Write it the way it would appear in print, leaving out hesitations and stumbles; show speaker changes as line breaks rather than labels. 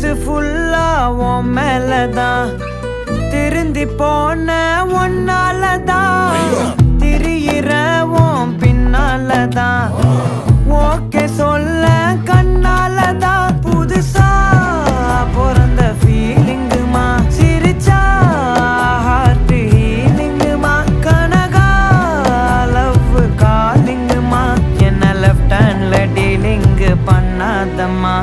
மனசு ஃபுல்லா உன் மேலதான் திருந்தி போன ஒன்னாலதான் திரியிற உன் பின்னாலதான் ஓகே சொல்ல கண்ணாலதான் புதுசா பிறந்த ஃபீலிங்குமா சிரிச்சா ஹார்ட் ஹீலிங்குமா கனகா லவ் காலிங்குமா என்ன லெஃப்ட் ஹேண்ட்ல டீலிங் பண்ணாதம்மா